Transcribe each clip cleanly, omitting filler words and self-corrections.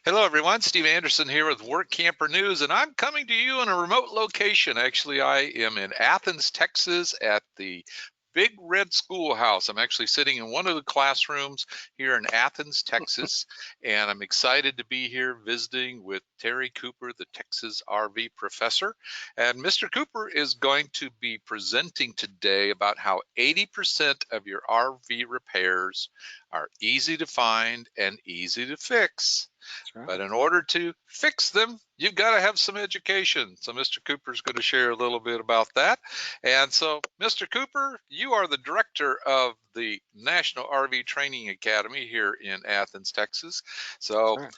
Hello everyone, Steve Anderson here with Workamper News, and I'm coming to you in a remote location. Actually, I am in Athens, Texas at the Big Red Schoolhouse. I'm actually sitting in one of the classrooms here in Athens, Texas, and I'm excited to be here visiting with Terry Cooper, the Texas RV professor. And Mr. Cooper is going to be presenting today about how 80% of your RV repairs are easy to find and easy to fix. That's But right. in order to fix them, you've got to have some education. So Mr. Cooper is going to share a little bit about that. And so, Mr. Cooper, you are the director of the National RV Training Academy here in Athens, Texas. That's So right.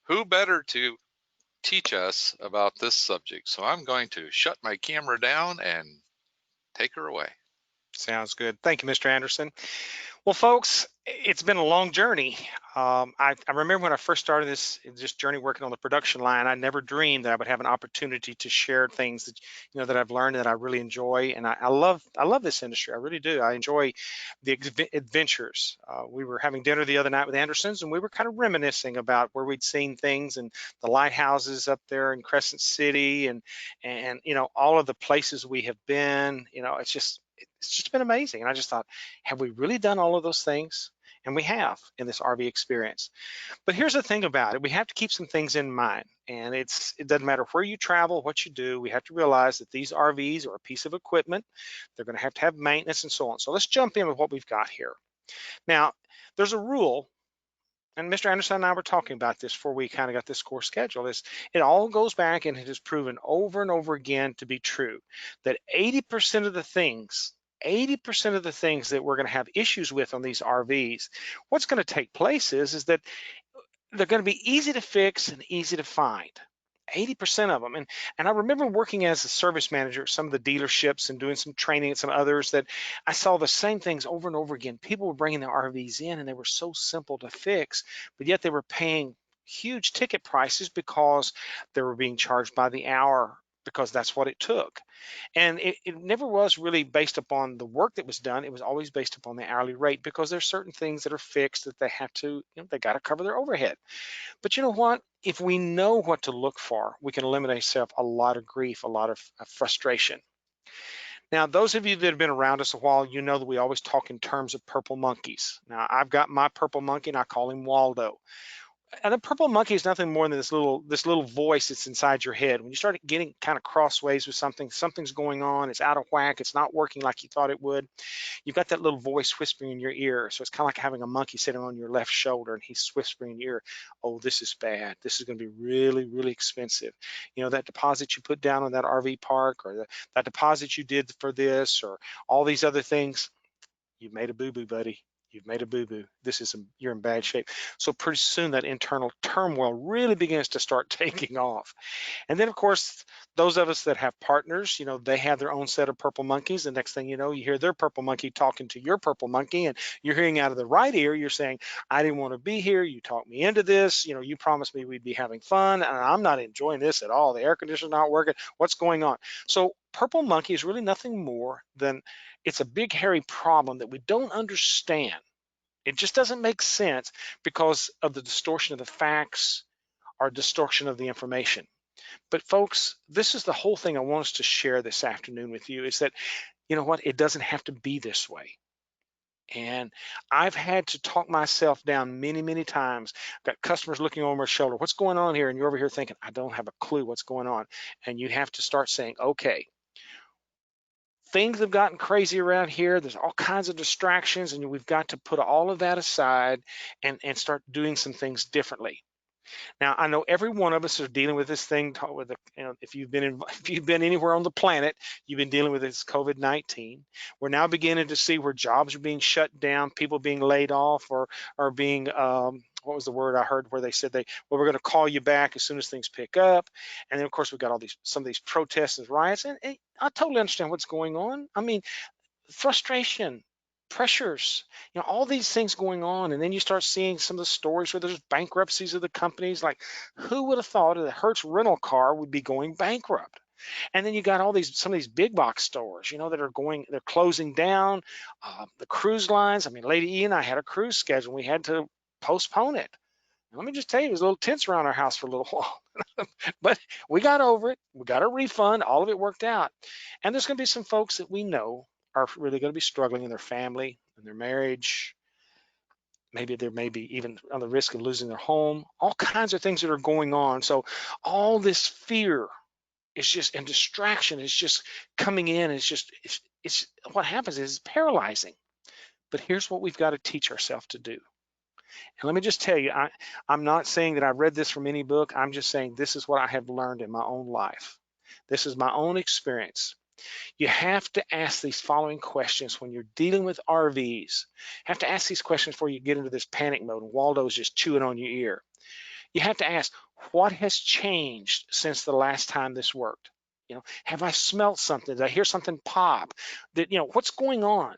who better to teach us about this subject? So I'm going to shut my camera down and take her away. Sounds good. Thank you, Mr. Anderson. Well, folks, it's been a long journey. I remember when I first started this journey working on the production line, I never dreamed that I would have an opportunity to share things that I've learned that I really enjoy, and I love this industry. I really do. I enjoy the adventures. We were having dinner the other night with Andersons, and we were kind of reminiscing about where we'd seen things and the lighthouses up there in Crescent City, and all of the places we have been. It's just been amazing. And I just thought, have we really done all of those things? And we have in this RV experience. But here's the thing about it. We have to keep some things in mind. And it doesn't matter where you travel, what you do, we have to realize that these RVs are a piece of equipment. They're going to have maintenance and so on. So let's jump in with what we've got here. Now, there's a rule, and Mr. Anderson and I were talking about this before we kind of got this course scheduled, is it all goes back and it is proven over and over again to be true that 80% of the things 80% of the things that we're going to have issues with on these RVs, what's going to take place is that they're going to be easy to fix and easy to find. 80% of them. And I remember working as a service manager at some of the dealerships and doing some training at some others that I saw the same things over and over again. People were bringing their RVs in and they were so simple to fix, but yet they were paying huge ticket prices because they were being charged by the hour because that's what it took. And it never was really based upon the work that was done. It was always based upon the hourly rate because there's certain things that are fixed that they have to, they got to cover their overhead. But you know what? If we know what to look for, we can eliminate ourselves a lot of grief, a lot of frustration. Now, those of you that have been around us a while, you know that we always talk in terms of purple monkeys. Now, I've got my purple monkey and I call him Waldo. And the purple monkey is nothing more than this little voice that's inside your head. When you start getting kind of crossways with something, something's going on, it's out of whack, it's not working like you thought it would. You've got that little voice whispering in your ear. So it's kind of like having a monkey sitting on your left shoulder and he's whispering in your ear, oh, this is bad. This is going to be really, really expensive. That deposit you put down on that RV park or that deposit you did for this or all these other things, you've made a boo-boo, buddy. You've made a boo-boo. You're in bad shape. So pretty soon that internal turmoil really begins to start taking off. And then, of course, those of us that have partners, they have their own set of purple monkeys. The next thing you know, you hear their purple monkey talking to your purple monkey, and you're hearing out of the right ear, you're saying, I didn't want to be here. You talked me into this. You promised me we'd be having fun, and I'm not enjoying this at all. The air conditioner's not working. What's going on? So purple monkey is really nothing more than it's a big, hairy problem that we don't understand. It just doesn't make sense because of the distortion of the facts or distortion of the information. But folks, this is the whole thing I want us to share this afternoon with you is that, you know what, it doesn't have to be this way. And I've had to talk myself down many, many times. I've got customers looking over my shoulder. What's going on here? And you're over here thinking, I don't have a clue what's going on. And you have to start saying, okay, things have gotten crazy around here. There's all kinds of distractions, and we've got to put all of that aside and start doing some things differently. Now, I know every one of us are dealing with this thing. If you've been if you've been anywhere on the planet, you've been dealing with this COVID-19. We're now beginning to see where jobs are being shut down, people being laid off, or being what was the word I heard where they said we're going to call you back as soon as things pick up. And then of course we've got some of these protests and riots, and I totally understand what's going on. I mean, frustration, pressures, all these things going on. And then you start seeing some of the stories where there's bankruptcies of the companies. Like, who would have thought that Hertz rental car would be going bankrupt? And then you got some of these big box stores, they're closing down. The cruise lines. I mean, Lady E and I had a cruise schedule. We had to postpone it. And let me just tell you, it was a little tense around our house for a little while. But we got over it. We got a refund. All of it worked out. And there's going to be some folks that we know are really going to be struggling in their family, in their marriage. Maybe there may be even on the risk of losing their home. All kinds of things that are going on. So all this fear is just, and distraction is just coming in. It's what happens is it's paralyzing. But here's what we've got to teach ourselves to do. And let me just tell you, I'm not saying that I read this from any book. I'm just saying this is what I have learned in my own life. This is my own experience. You have to ask these following questions when you're dealing with RVs. You have to ask these questions before you get into this panic mode and Waldo's just chewing on your ear. You have to ask, what has changed since the last time this worked? Have I smelt something? Did I hear something pop? What's going on?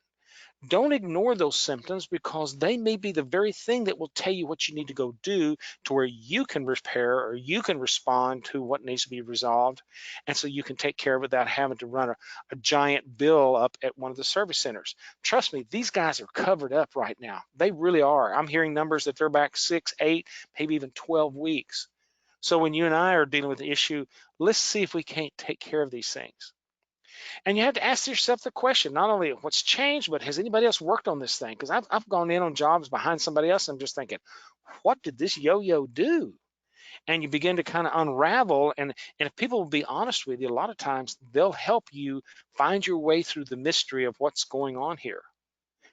Don't ignore those symptoms, because they may be the very thing that will tell you what you need to go do to where you can repair or you can respond to what needs to be resolved. And so you can take care of it without having to run a giant bill up at one of the service centers. Trust me, these guys are covered up right now. They really are. I'm hearing numbers that they're back 6, 8, maybe even 12 weeks. So when you and I are dealing with the issue, let's see if we can't take care of these things. And you have to ask yourself the question, not only what's changed, but has anybody else worked on this thing? Because I've gone in on jobs behind somebody else, and I'm just thinking, what did this yo-yo do? And you begin to kind of unravel. And if people will be honest with you, a lot of times they'll help you find your way through the mystery of what's going on here.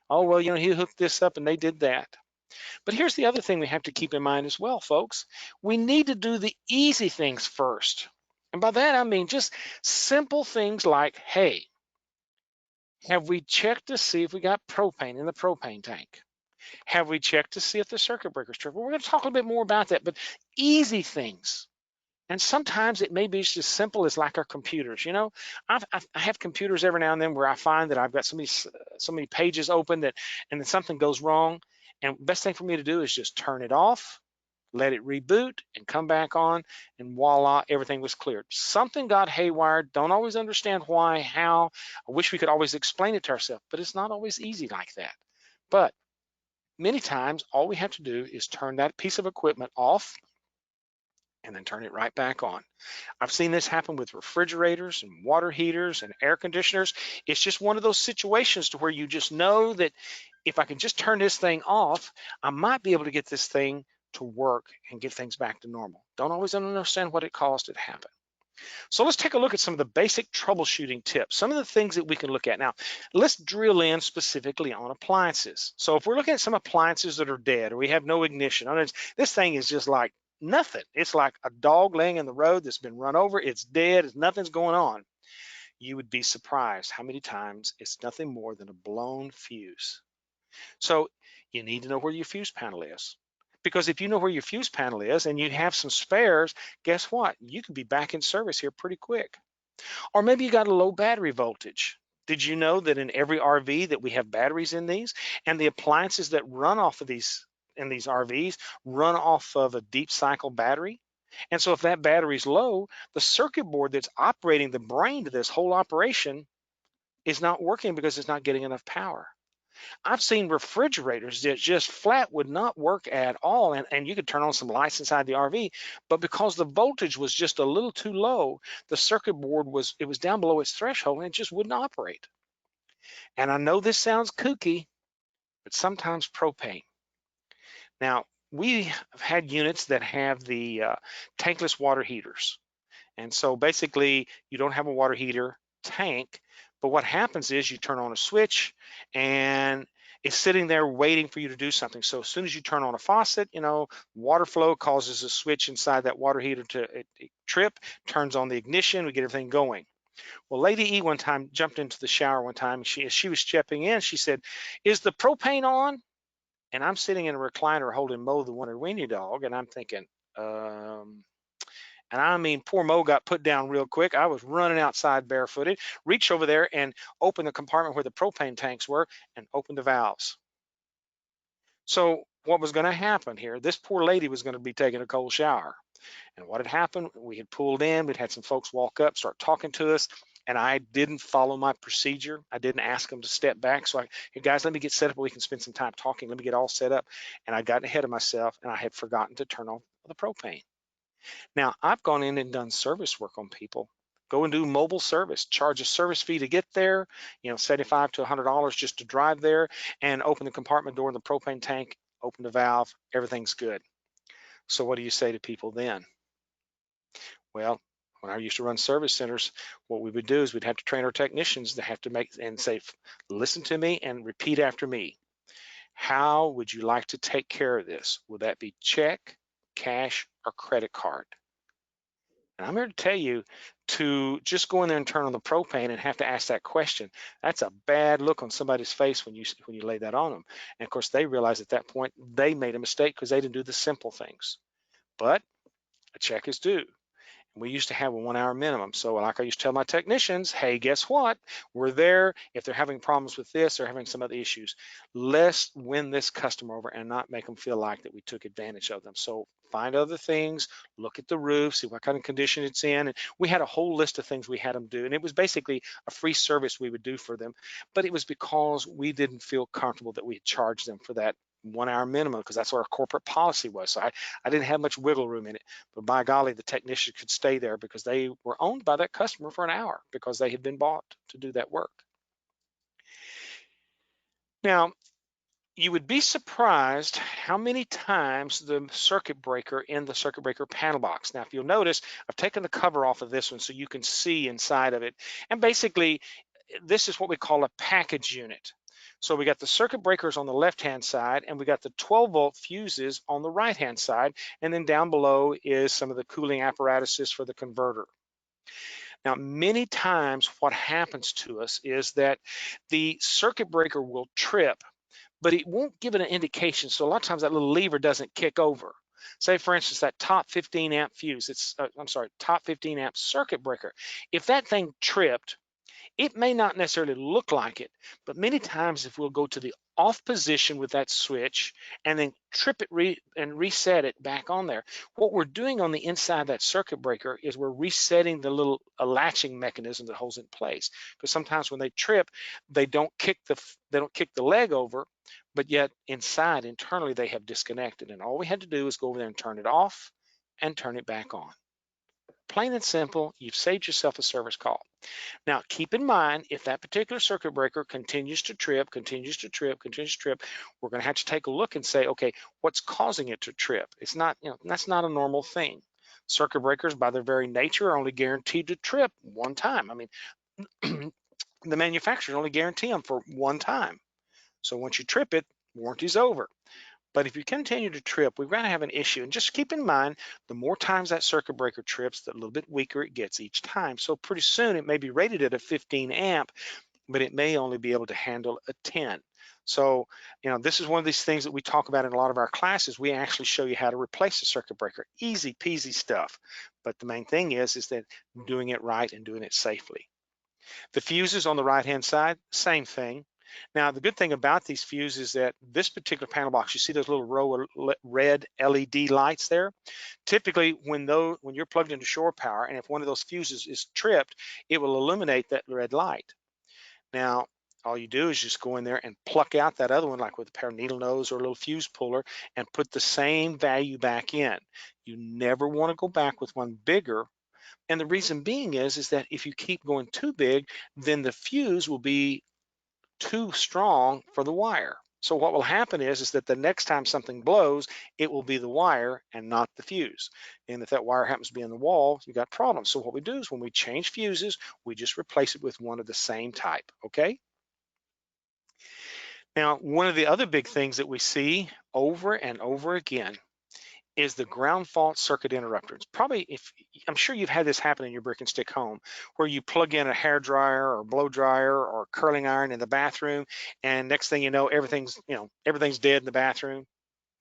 Oh, well, he hooked this up and they did that. But here's the other thing we have to keep in mind as well, folks. We need to do the easy things first. And by that, I mean just simple things like, hey, have we checked to see if we got propane in the propane tank? Have we checked to see if the circuit breaker's tripped? Well, we're going to talk a little bit more about that, but easy things. And sometimes it may be just as simple as like our computers. I have computers every now and then where I find that I've got so many pages open and then something goes wrong. And the best thing for me to do is just turn it off, let it reboot, and come back on, and voila, everything was cleared. Something got haywire. Don't always understand why, how. I wish we could always explain it to ourselves, but it's not always easy like that. But many times, all we have to do is turn that piece of equipment off and then turn it right back on. I've seen this happen with refrigerators and water heaters and air conditioners. It's just one of those situations to where you just know that if I can just turn this thing off, I might be able to get this thing to work and get things back to normal. Don't always understand what it caused it to happen. So let's take a look at some of the basic troubleshooting tips, some of the things that we can look at. Now, let's drill in specifically on appliances. So if we're looking at some appliances that are dead or we have no ignition, this thing is just like nothing. It's like a dog laying in the road that's been run over. It's dead. Nothing's going on. You would be surprised how many times it's nothing more than a blown fuse. So you need to know where your fuse panel is. Because if you know where your fuse panel is and you have some spares, guess what? You could be back in service here pretty quick. Or maybe you got a low battery voltage. Did you know that in every RV that we have batteries in these, and the appliances that run off of these in these RVs run off of a deep cycle battery? And so if that battery is low, the circuit board that's operating the brain to this whole operation is not working because it's not getting enough power. I've seen refrigerators that just flat would not work at all, and you could turn on some lights inside the RV, but because the voltage was just a little too low, the circuit board was down below its threshold and it just wouldn't operate. And I know this sounds kooky, but sometimes propane. Now, we have had units that have the tankless water heaters. And so basically you don't have a water heater tank, but what happens is you turn on a switch and it's sitting there waiting for you to do something. So as soon as you turn on a faucet, water flow causes a switch inside that water heater to trip, turns on the ignition, we get everything going. Well, Lady E one time jumped into the shower one time, and as she was stepping in, she said, "Is the propane on?" And I'm sitting in a recliner holding Mo the Wonder Weenie dog, and I'm thinking, and I mean, poor Mo got put down real quick. I was running outside barefooted, reached over there and opened the compartment where the propane tanks were and opened the valves. So what was going to happen here? This poor lady was going to be taking a cold shower. And what had happened, we had pulled in, we'd had some folks walk up, start talking to us. and I didn't follow my procedure. I didn't ask them to step back. So hey guys, let me get set up. We can spend some time talking. Let me get all set up. And I got ahead of myself, and I had forgotten to turn on the propane. Now, I've gone in and done service work on people. Go and do mobile service, charge a service fee to get there, $75 to $100 just to drive there, and open the compartment door in the propane tank, open the valve, everything's good. So what do you say to people then? Well, when I used to run service centers, what we would do is we'd have to train our technicians to have to make and say, listen to me and repeat after me. How would you like to take care of this? Would that be check, cash, or credit card? And I'm here to tell you, to just go in there and turn on the propane and have to ask that question, that's a bad look on somebody's face when you lay that on them. And of course, they realize at that point they made a mistake because they didn't do the simple things. But a check is due. We used to have a 1 hour minimum. So like I used to tell my technicians, hey, guess what? We're there. If they're having problems with this or having some other issues, let's win this customer over and not make them feel like that we took advantage of them. So find other things, look at the roof, see what kind of condition it's in. And we had a whole list of things we had them do. And it was basically a free service we would do for them. But it was because we didn't feel comfortable that we had charged them for that 1 hour minimum, because that's what our corporate policy was. So I didn't have much wiggle room in it, but by golly, the technician could stay there because they were owned by that customer for an hour because they had been bought to do that work. Now, you would be surprised how many times the circuit breaker in the circuit breaker panel box. Now, if you'll notice, I've taken the cover off of this one so you can see inside of it. And basically, this is what we call a package unit. So we got the circuit breakers on the left-hand side, and we got the 12-volt fuses on the right-hand side, and then down below is some of the cooling apparatuses for the converter. Now, many times what happens to us is that the circuit breaker will trip, but it won't give it an indication. So a lot of times that little lever doesn't kick over. Say, for instance, that top 15 amp fuse, top 15 amp circuit breaker. If that thing tripped, it may not necessarily look like it, but many times if we'll go to the off position with that switch and then trip it and reset it back on there, what we're doing on the inside of that circuit breaker is we're resetting the little latching mechanism that holds it in place. Because sometimes when they trip, they don't kick the leg over, but yet inside internally they have disconnected. And all we had to do is go over there and turn it off and turn it back on. Plain and simple, you've saved yourself a service call. Now, keep in mind, if that particular circuit breaker continues to trip, we're going to have to take a look and say, okay, what's causing it to trip? It's not, that's not a normal thing. Circuit breakers, by their very nature, are only guaranteed to trip one time. I mean, the manufacturers only guarantee them for one time. So once you trip it, warranty's over. But if you continue to trip, we're going to have an issue. And just keep in mind, the more times that circuit breaker trips, the little bit weaker it gets each time. So pretty soon it may be rated at a 15 amp, but it may only be able to handle a 10. So, this is one of these things that we talk about in a lot of our classes. We actually show you how to replace a circuit breaker. Easy peasy stuff. But the main thing is that doing it right and doing it safely. The fuses on the right-hand side, same thing. Now, the good thing about these fuses is that this particular panel box, you see those little row of red LED lights there? Typically, when you're plugged into shore power, and if one of those fuses is tripped, it will illuminate that red light. Now, all you do is just go in there and pluck out that other one, like with a pair of needle nose or a little fuse puller, and put the same value back in. You never want to go back with one bigger. And the reason being is that if you keep going too big, then the fuse will be too strong for the wire. So what will happen is that the next time something blows, it will be the wire and not the fuse. And if that wire happens to be in the wall, you got problems. So what we do is when we change fuses, we just replace it with one of the same type, okay? Now, one of the other big things that we see over and over again is the ground fault circuit interrupter. It's probably, I'm sure you've had this happen in your brick and stick home, where you plug in a hair dryer or blow dryer or curling iron in the bathroom, and next thing you know, everything's dead in the bathroom.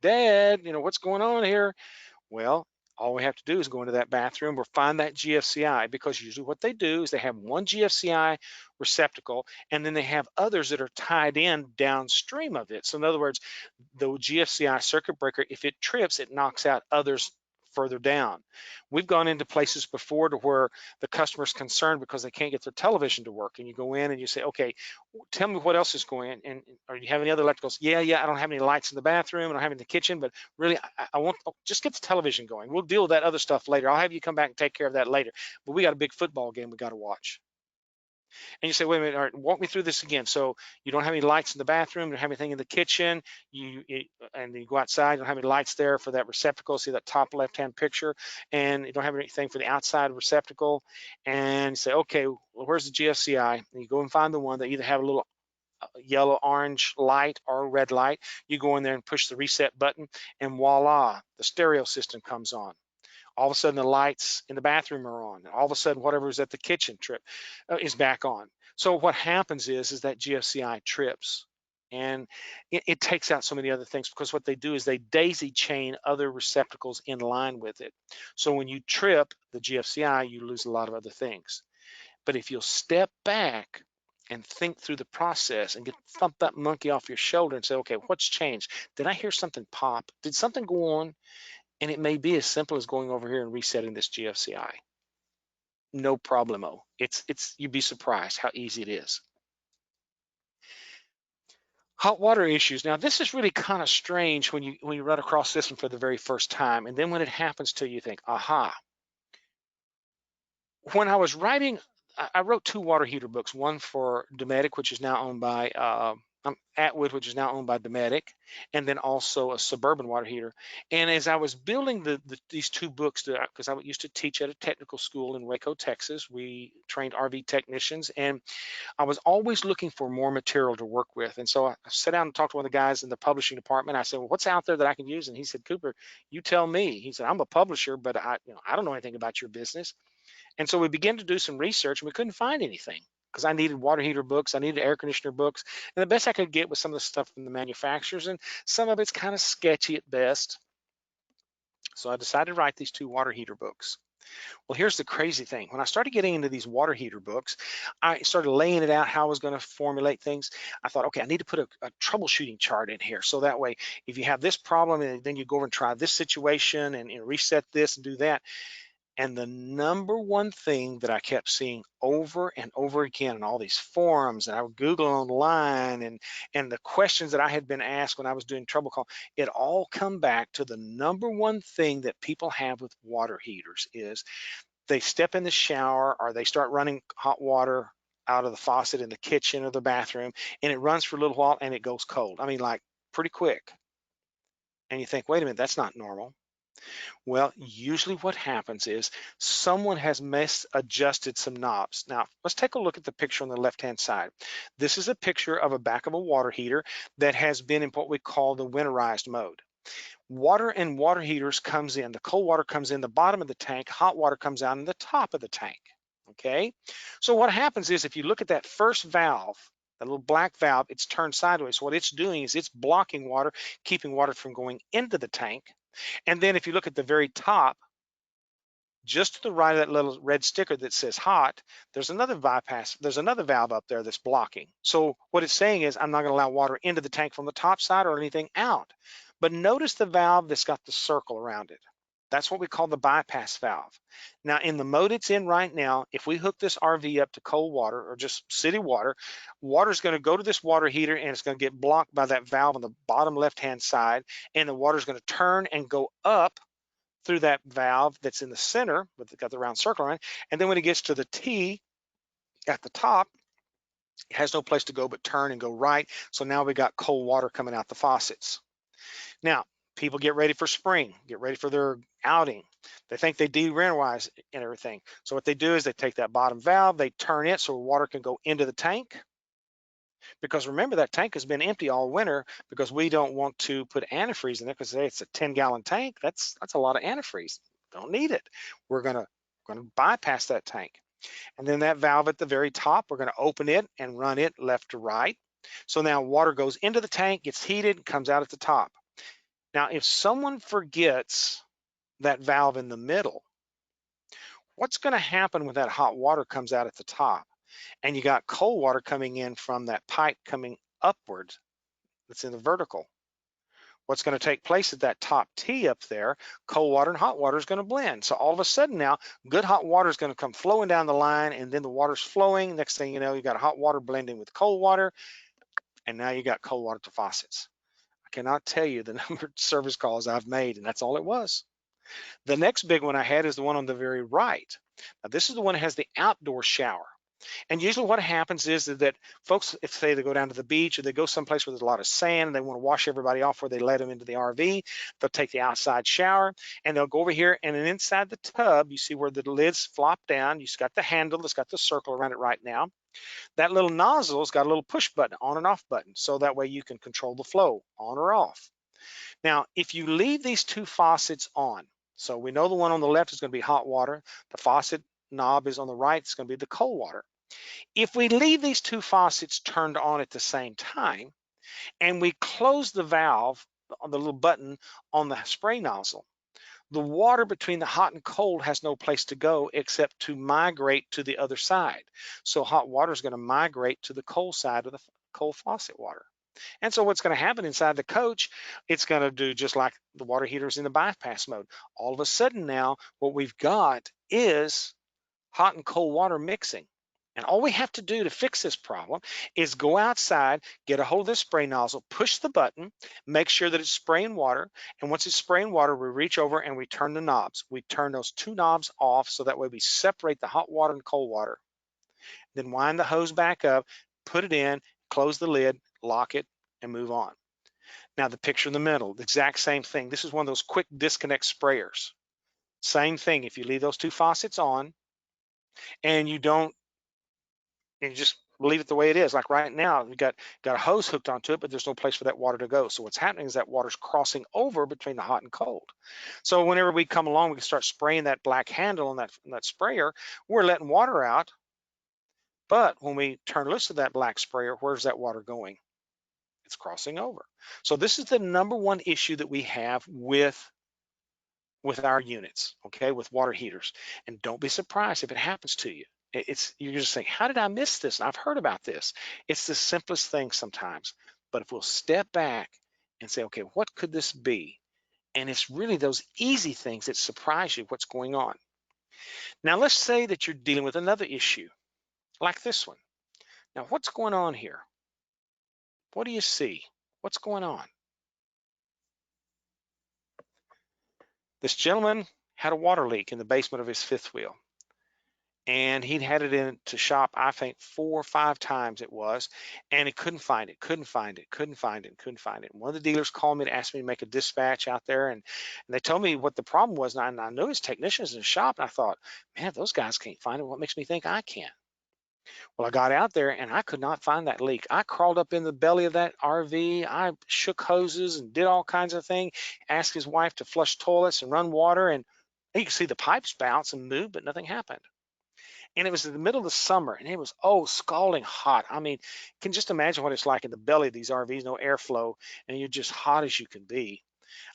Dead, what's going on here? Well, all we have to do is go into that bathroom or find that GFCI, because usually what they do is they have one GFCI receptacle, and then they have others that are tied in downstream of it. So in other words, the GFCI circuit breaker, if it trips, it knocks out others further down. We've gone into places before to where the customer's concerned because they can't get their television to work, and you go in and you say, okay, tell me what else is going on, and or you have any other electricals? Yeah, I don't have any lights in the bathroom, I don't have any in the kitchen, but really I want, just get the television going. We'll deal with that other stuff later. I'll have you come back and take care of that later. But we got a big football game we got to watch. And you say, wait a minute, all right, walk me through this again. So you don't have any lights in the bathroom, you don't have anything in the kitchen, and you go outside, you don't have any lights there for that receptacle. See that top left-hand picture, and you don't have anything for the outside receptacle. And you say, okay, well, where's the GFCI? And you go and find the one that either have a little yellow, orange light or red light. You go in there and push the reset button, and voila, the stereo system comes on. All of a sudden the lights in the bathroom are on. All of a sudden whatever's at the kitchen trip is back on. So what happens is that GFCI trips, and it takes out so many other things, because what they do is they daisy chain other receptacles in line with it. So when you trip the GFCI, you lose a lot of other things. But if you'll step back and think through the process and thump that monkey off your shoulder and say, okay, what's changed? Did I hear something pop? Did something go on? And it may be as simple as going over here and resetting this GFCI. No problemo. You'd be surprised how easy it is. Hot water issues. Now this is really kind of strange when you run across this one for the very first time, and then when it happens to you, you think, aha. When I was writing, I wrote 2 water heater books, one for Dometic, which is now owned by Atwood, which is now owned by Dometic, and then also a Suburban water heater. And as I was building these 2 books, because I used to teach at a technical school in Waco, Texas, we trained RV technicians, and I was always looking for more material to work with. And so I sat down and talked to one of the guys in the publishing department. I said, well, what's out there that I can use? And he said, Cooper, you tell me. He said, I'm a publisher, but I don't know anything about your business. And so we began to do some research, and we couldn't find anything, because I needed water heater books, I needed air conditioner books, and the best I could get was some of the stuff from the manufacturers, and some of it's kind of sketchy at best. So I decided to write these 2 water heater books. Well, here's the crazy thing. When I started getting into these water heater books, I started laying it out how I was going to formulate things. I thought, okay, I need to put a troubleshooting chart in here, so that way if you have this problem and then you go over and try this situation and reset this and do that. And the number one thing that I kept seeing over and over again in all these forums, and I would Google online, and the questions that I had been asked when I was doing trouble call, it all come back to the number one thing that people have with water heaters is they step in the shower or they start running hot water out of the faucet in the kitchen or the bathroom, and it runs for a little while and it goes cold. I mean, like pretty quick. And you think, wait a minute, that's not normal. Well, usually what happens is someone has misadjusted some knobs. Now, let's take a look at the picture on the left-hand side. This is a picture of a back of a water heater that has been in what we call the winterized mode. Water in water heaters comes in, the cold water comes in the bottom of the tank, hot water comes out in the top of the tank, okay? So what happens is if you look at that first valve, that little black valve, it's turned sideways. So what it's doing is it's blocking water, keeping water from going into the tank. And then if you look at the very top, just to the right of that little red sticker that says hot, there's another valve up there that's blocking. So what it's saying is I'm not going to allow water into the tank from the top side or anything out. But notice the valve that's got the circle around it. That's what we call the bypass valve. Now in the mode it's in right now, if we hook this RV up to cold water or just city water, water's going to go to this water heater and it's going to get blocked by that valve on the bottom left-hand side, and the water's going to turn and go up through that valve that's in the center, but got the round circle around it. And then when it gets to the T at the top, it has no place to go but turn and go right. So now we got cold water coming out the faucets. Now, people get ready for spring, get ready for their outing. They think they de-winterize and everything. So what they do is they take that bottom valve, they turn it so water can go into the tank. Because remember, that tank has been empty all winter because we don't want to put antifreeze in there, because it's a 10-gallon tank. That's a lot of antifreeze. Don't need it. We're gonna bypass that tank. And then that valve at the very top, we're gonna open it and run it left to right. So now water goes into the tank, gets heated, comes out at the top. Now, if someone forgets that valve in the middle, what's gonna happen when that hot water comes out at the top and you got cold water coming in from that pipe coming upwards that's in the vertical? what's going to take place at that top T up there, cold water and hot water is going to blend. So all of a sudden now, good hot water is going to come flowing down the line, and then the water's flowing. Next thing you know, you got hot water blending with cold water, and now you got cold water to faucets. I cannot tell you the number of service calls I've made, and that's all it was. The next big one I had is the one on the very right. Now this is the one that has the outdoor shower. And usually what happens is that folks, if say they go down to the beach or they go someplace where there's a lot of sand and they want to wash everybody off where they let them into the RV, they'll take the outside shower and they'll go over here, and then inside the tub, you see where the lids flop down. You've got the handle that's got the circle around it right now. That little nozzle's got a little push button, on and off button, so that way you can control the flow on or off. Now, if you leave these two faucets on, so we know the one on the left is going to be hot water, the faucet knob is on the right, it's going to be the cold water. If we leave these two faucets turned on at the same time and we close the valve on the little button on the spray nozzle, the water between the hot and cold has no place to go except to migrate to the other side. So hot water is going to migrate to the cold side of the cold faucet water. And so what's going to happen inside the coach, it's going to do just like the water heaters in the bypass mode. All of a sudden now, what we've got is hot and cold water mixing. And all we have to do to fix this problem is go outside, get a hold of this spray nozzle, push the button, make sure that it's spraying water. And once it's spraying water, we reach over and we turn the knobs. We turn those two knobs off so that way we separate the hot water and cold water. Then wind the hose back up, put it in, close the lid, lock it, and move on. Now the picture in the middle, the exact same thing. This is one of those quick disconnect sprayers. Same thing, if you leave those two faucets on and you just leave it the way it is. Like right now, we got a hose hooked onto it, but there's no place for that water to go. So what's happening is that water's crossing over between the hot and cold. So whenever we come along, we can start spraying that black handle on that sprayer. We're letting water out, but when we turn loose of that black sprayer, where's that water going? It's crossing over. So this is the number one issue that we have with our units, okay, with water heaters. And don't be surprised if it happens to you. You're just saying, how did I miss this? And I've heard about this. It's the simplest thing sometimes. But if we'll step back and say, okay, what could this be? And it's really those easy things that surprise you what's going on. Now let's say that you're dealing with another issue like this one. Now what's going on here? What do you see? What's going on? This gentleman had a water leak in the basement of his fifth wheel. And he'd had it in to shop, I think 4 or 5 times it was, and he couldn't find it, couldn't find it. And one of the dealers called me to ask me to make a dispatch out there, and they told me what the problem was, and I knew his technicians in the shop, and I thought, man, those guys can't find it. What makes me think I can? Well, I got out there and I could not find that leak. I crawled up in the belly of that RV. I shook hoses and did all kinds of things, asked his wife to flush toilets and run water, and you could see the pipes bounce and move, but nothing happened. And it was in the middle of the summer, and it was, scalding hot. I mean, you can just imagine what it's like in the belly of these RVs, no airflow, and you're just hot as you can be.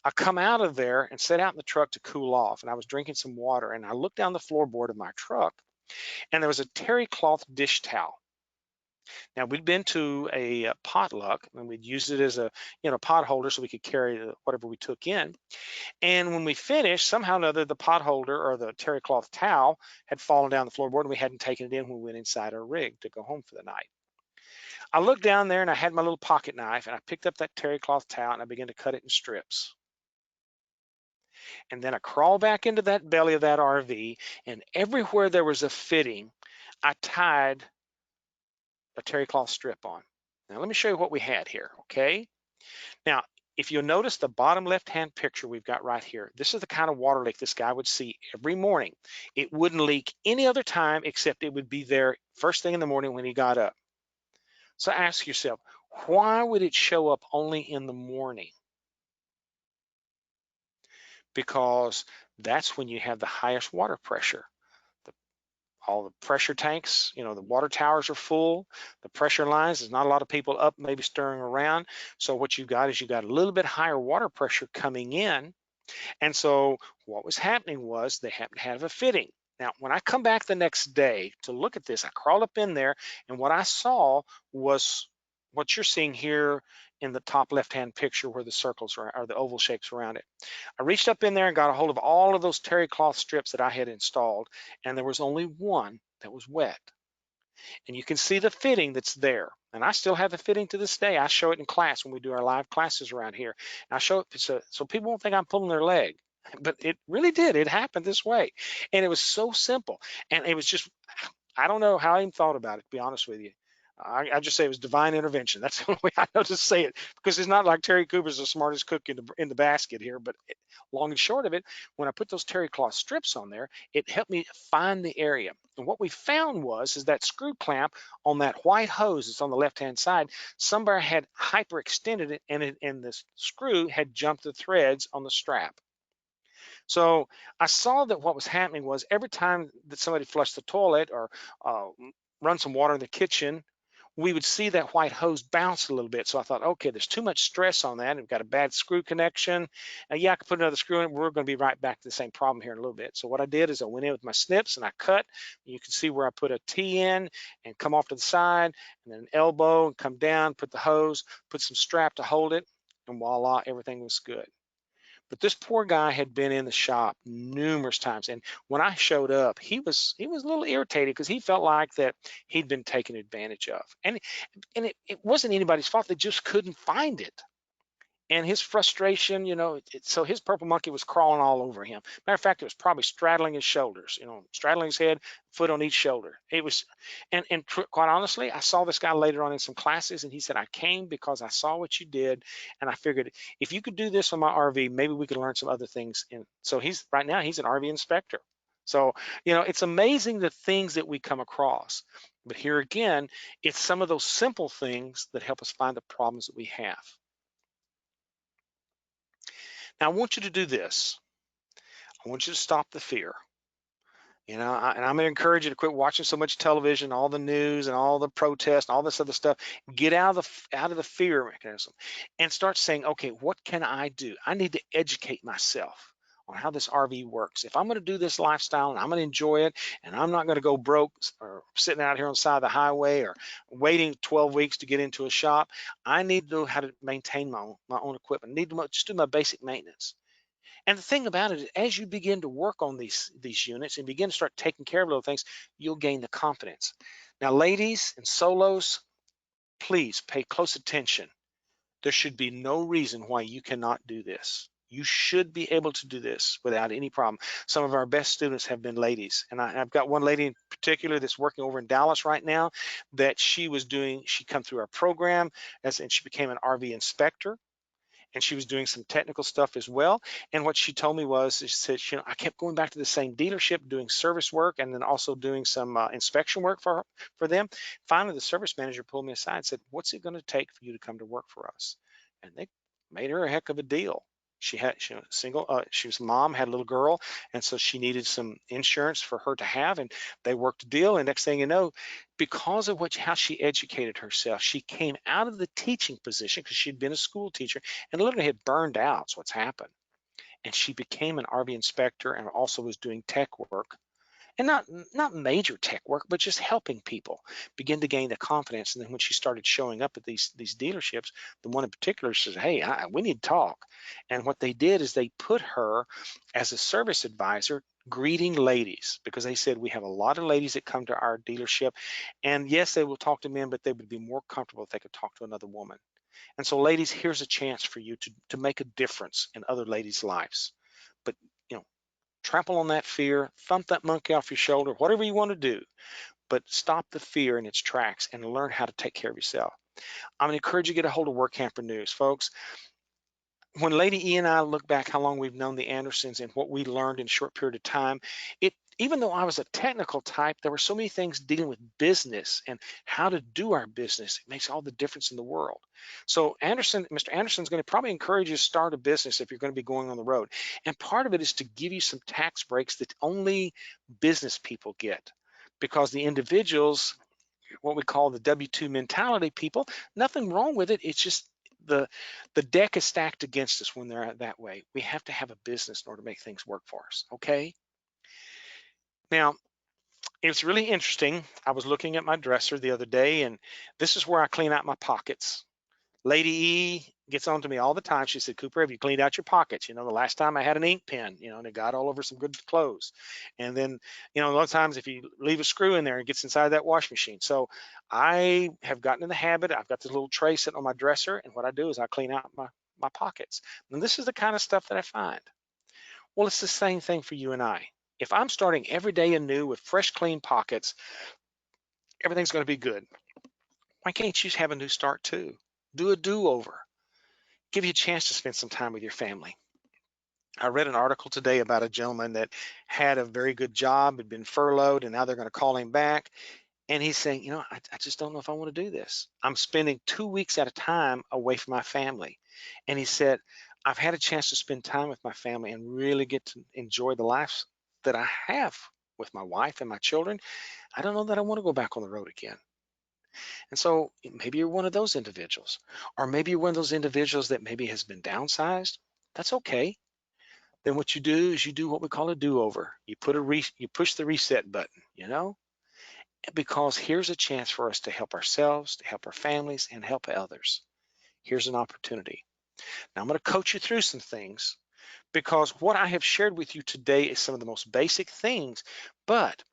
I come out of there and sat out in the truck to cool off, and I was drinking some water, and I looked down the floorboard of my truck, and there was a terry cloth dish towel. Now, we'd been to a potluck, and we'd used it as a pot holder so we could carry whatever we took in. And when we finished, somehow or another, the pot holder or the terry cloth towel had fallen down the floorboard, and we hadn't taken it in when we went inside our rig to go home for the night. I looked down there and I had my little pocket knife, and I picked up that terry cloth towel and I began to cut it in strips. And then I crawled back into that belly of that RV, and everywhere there was a fitting, I tied a terry cloth strip on. Now let me show you what we had here, okay? Now, if you'll notice the bottom left-hand picture we've got right here, this is the kind of water leak this guy would see every morning. It wouldn't leak any other time except it would be there first thing in the morning when he got up. So ask yourself, why would it show up only in the morning? Because that's when you have the highest water pressure. All the pressure tanks, the water towers are full, the pressure lines, there's not a lot of people up maybe stirring around. So what you've got is a little bit higher water pressure coming in. And so what was happening was they happened to have a fitting. Now, when I come back the next day to look at this, I crawled up in there, and what I saw was what you're seeing here in the top left-hand picture where the circles are, or the oval shapes around it. I reached up in there and got a hold of all of those terry cloth strips that I had installed, and there was only one that was wet. And you can see the fitting that's there. And I still have the fitting to this day. I show it in class when we do our live classes around here. And I show it so people won't think I'm pulling their leg. But it really did. It happened this way. And it was so simple. And it was just, I don't know how I even thought about it, to be honest with you. I just say it was divine intervention. That's the only way I know to say it, because it's not like Terry Cooper's the smartest cook in the basket here. But long and short of it, when I put those terry cloth strips on there, it helped me find the area. And what we found is that screw clamp on that white hose that's on the left-hand side, somebody had hyperextended it, and the screw had jumped the threads on the strap. So I saw that what was happening was every time that somebody flushed the toilet or run some water in the kitchen, we would see that white hose bounce a little bit. So I thought, okay, there's too much stress on that. We've got a bad screw connection. Yeah, I could put another screw in. We're going to be right back to the same problem here in a little bit. So what I did is I went in with my snips and I cut. You can see where I put a T in and come off to the side, and then an elbow and come down, put the hose, put some strap to hold it, and voila, everything was good. But this poor guy had been in the shop numerous times, and when I showed up, he was a little irritated because he felt like that he'd been taken advantage of, and it wasn't anybody's fault. They just couldn't find it. And his frustration, so his purple monkey was crawling all over him. Matter of fact, it was probably straddling his shoulders, straddling his head, foot on each shoulder. It was, and quite honestly, I saw this guy later on in some classes, and he said, I came because I saw what you did, and I figured if you could do this on my RV, maybe we could learn some other things. And so right now he's an RV inspector. So, it's amazing the things that we come across. But here again, it's some of those simple things that help us find the problems that we have. Now, I want you to do this. I want you to stop the fear. And I'm going to encourage you to quit watching so much television, all the news and all the protests and all this other stuff. Get out of the fear mechanism and start saying, okay, what can I do? I need to educate myself on how this RV works. If I'm going to do this lifestyle and I'm going to enjoy it, and I'm not going to go broke or sitting out here on the side of the highway or waiting 12 weeks to get into a shop, I need to know how to maintain my own equipment. I need to just do my basic maintenance. And the thing about it is, as you begin to work on these units and begin to start taking care of little things, you'll gain the confidence. Now, ladies and solos, please pay close attention. There should be no reason why you cannot do this. You should be able to do this without any problem. Some of our best students have been ladies, and I've got one lady in particular that's working over in Dallas right now that she come through our program and she became an RV inspector. And she was doing some technical stuff as well. And what she told me was, she said, I kept going back to the same dealership, doing service work, and then also doing some inspection work for them. Finally, the service manager pulled me aside and said, what's it going to take for you to come to work for us? And they made her a heck of a deal. She was single. She was a mom, had a little girl, and so she needed some insurance for her to have. And they worked a deal. And next thing you know, because of how she educated herself, she came out of the teaching position because she'd been a school teacher and literally had burned out. That's what's happened. And she became an RV inspector and also was doing tech work. And not major tech work, but just helping people begin to gain the confidence. And then when she started showing up at these dealerships, the one in particular says, hey, we need to talk. And what they did is they put her as a service advisor greeting ladies, because they said we have a lot of ladies that come to our dealership, and yes, they will talk to men, but they would be more comfortable if they could talk to another woman. And so ladies, here's a chance for you to make a difference in other ladies' lives. But trample on that fear, thump that monkey off your shoulder, whatever you want to do, but stop the fear in its tracks and learn how to take care of yourself. I'm going to encourage you to get a hold of Workamper News, folks. When Lady E and I look back how long we've known the Andersons and what we learned in a short period of time, even though I was a technical type, there were so many things dealing with business and how to do our business. It makes all the difference in the world. So Mr. Anderson's going to probably encourage you to start a business if you're going to be going on the road. And part of it is to give you some tax breaks that only business people get, because the individuals, what we call the W-2 mentality people, nothing wrong with it. It's just the deck is stacked against us when they're that way. We have to have a business in order to make things work for us, okay? Now, It's really interesting. I was looking at my dresser the other day, and this is where I clean out my pockets. Lady E gets on to me all the time. She said, Cooper, have you cleaned out your pockets? The last time I had an ink pen, and it got all over some good clothes. And then, a lot of times if you leave a screw in there, it gets inside that wash machine. So I have gotten in the habit. I've got this little tray sitting on my dresser, and what I do is I clean out my pockets. And this is the kind of stuff that I find. Well, it's the same thing for you and I. If I'm starting every day anew with fresh, clean pockets, everything's going to be good. Why can't you have a new start too? Do a do-over. Give you a chance to spend some time with your family. I read an article today about a gentleman that had a very good job, had been furloughed, and now they're going to call him back. And he's saying, I just don't know if I want to do this. I'm spending 2 weeks at a time away from my family. And he said, I've had a chance to spend time with my family and really get to enjoy the life that I have with my wife and my children. I don't know that I want to go back on the road again. And so maybe you're one of those individuals, or maybe you're one of those individuals that maybe has been downsized. That's okay. Then what you do is you do what we call a do-over. You push the reset button, because here's a chance for us to help ourselves, to help our families, and help others. Here's an opportunity. Now I'm going to coach you through some things, because what I have shared with you today is some of the most basic things, but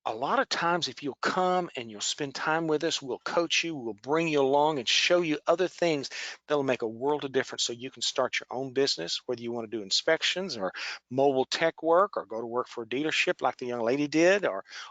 a lot of times if you'll come and you'll spend time with us, we'll coach you, we'll bring you along and show you other things that'll make a world of difference so you can start your own business, whether you want to do inspections or mobile tech work or go to work for a dealership like the young lady did,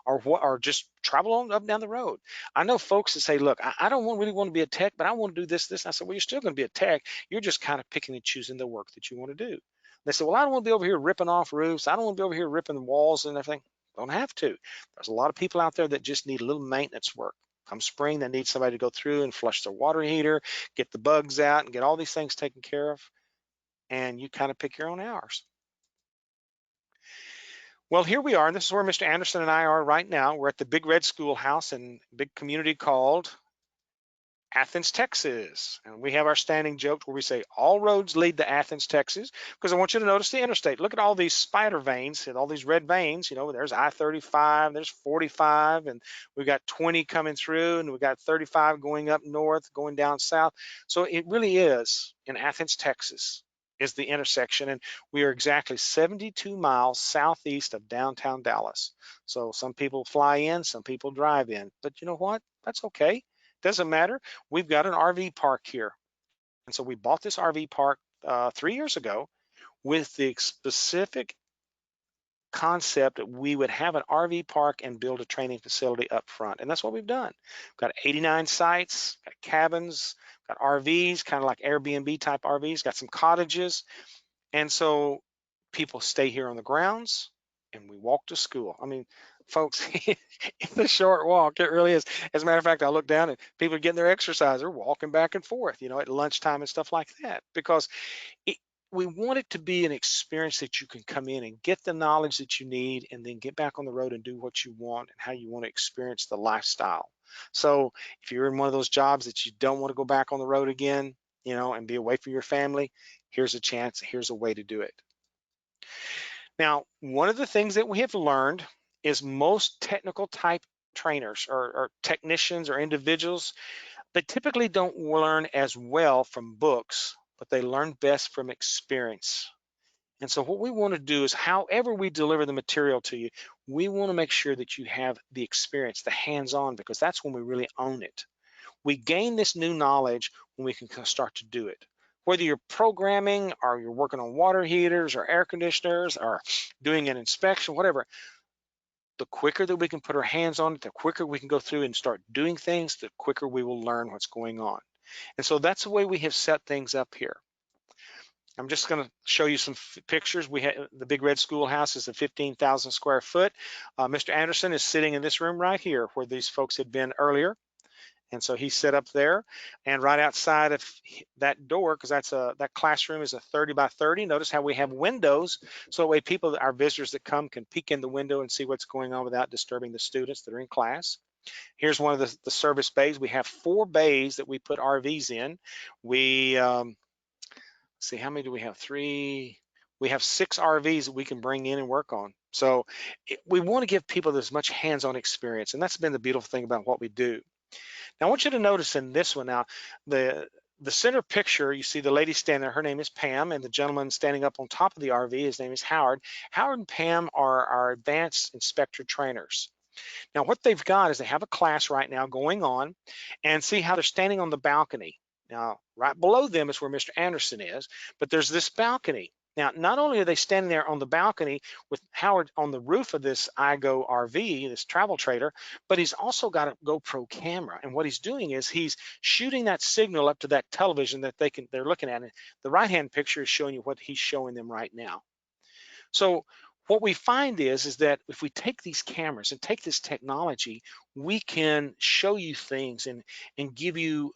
or just travel on up and down the road. I know folks that say, look, I don't really want to be a tech, but I want to do this. And I said, well, you're still going to be a tech. You're just kind of picking and choosing the work that you want to do. They said, well, I don't want to be over here ripping off roofs. I don't want to be over here ripping the walls and everything. Don't have to. There's a lot of people out there that just need a little maintenance work. Come spring, they need somebody to go through and flush their water heater, get the bugs out, and get all these things taken care of. And you kind of pick your own hours. Well, here we are, and this is where Mr. Anderson and I are right now. We're at the Big Red Schoolhouse in a big community called Athens, Texas. And we have our standing joke where we say all roads lead to Athens, Texas, because I want you to notice the interstate. Look at all these spider veins and all these red veins. There's I-35, there's 45, and we've got 20 coming through, and we've got 35 going up north, going down south. So it really is in Athens, Texas is the intersection, and we are exactly 72 miles southeast of downtown Dallas. So some people fly in, some people drive in, but you know what? That's okay. Doesn't matter. We've got an RV park here. And so we bought this RV park 3 years ago with the specific concept that we would have an RV park and build a training facility up front. And that's what we've done. We've got 89 sites, got cabins, got RVs, kind of like Airbnb type RVs, got some cottages. And so people stay here on the grounds and we walk to school. I mean, folks, it's a short walk. It really is. As a matter of fact, I look down and people are getting their exercise. They're walking back and forth, at lunchtime and stuff like that, because we want it to be an experience that you can come in and get the knowledge that you need and then get back on the road and do what you want and how you want to experience the lifestyle. So if you're in one of those jobs that you don't want to go back on the road again, and be away from your family, here's a chance, here's a way to do it. Now, one of the things that we have learned is most technical type trainers or technicians or individuals, they typically don't learn as well from books, but they learn best from experience. And so what we want to do is, however we deliver the material to you, we want to make sure that you have the experience, the hands-on, because that's when we really own it. We gain this new knowledge when we can start to do it. Whether you're programming or you're working on water heaters or air conditioners or doing an inspection, whatever, the quicker that we can put our hands on it, the quicker we can go through and start doing things, the quicker we will learn what's going on. And so that's the way we have set things up here. I'm just going to show you some pictures. We have the Big Red Schoolhouse is a 15,000 square foot. Mr. Anderson is sitting in this room right here where these folks had been earlier. And so he's set up there, and right outside of that door, because that classroom is a 30 by 30. Notice how we have windows, so that way people, our visitors that come, can peek in the window and see what's going on without disturbing the students that are in class. Here's one of the service bays. We have 4 bays that we put RVs in. We see, how many do we have? 3. We have 6 RVs that we can bring in and work on. So we want to give people as much hands-on experience, and that's been the beautiful thing about what we do. Now, I want you to notice in this one now, the center picture, you see the lady standing there, her name is Pam, and the gentleman standing up on top of the RV, his name is Howard. Howard and Pam are our advanced inspector trainers. Now, what they've got is they have a class right now going on, and see how they're standing on the balcony. Now, right below them is where Mr. Anderson is, but there's this balcony. Now, not only are they standing there on the balcony with Howard on the roof of this iGo RV, this travel trailer, but he's also got a GoPro camera. And what he's doing is he's shooting that signal up to that television that they're looking at. And the right-hand picture is showing you what he's showing them right now. So what we find is that if we take these cameras and take this technology, we can show you things and give you